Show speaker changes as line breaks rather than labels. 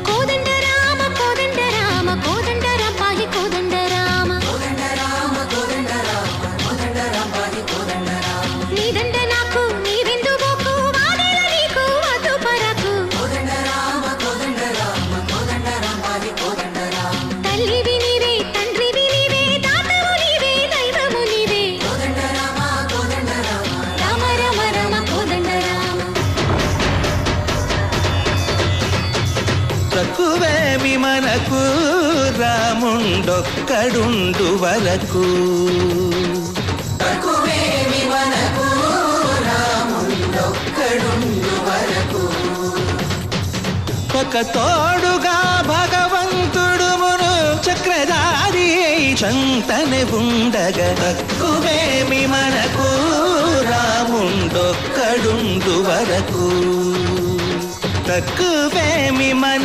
కోదండ రామ కోదండ రామ కోదండ రాంబాయి కోదండ రామ కోదండ రామ కోదండ రామ కోదండ రాంబాయి కోదండ రామ నీదండ నాకు నీవెందు బోకు వాదెల నీకు వద్దు పరకు కోదండ రామ కోదండ రామ కోదండ రాంబాయి కోదండ రామ తల్లివి నీవే తండ్రివి నీవే దాతవు నీవే దైవము నీవే కోదండ రామ కోదండ రామ రామ రామ రామ కోదండ రామ
తక్కువేమి మనకు రాముండొక్కడుండు వరకు తక్కువేమి మనకు రాముండొక్కడుండు వరకు ఒక తోడుగా భగవంతుడు మును చక్రధారి చంతనే ఉండగా తక్కువేమి మనకు రాముండొక్కడుండు వరకు తక్కువేమి మన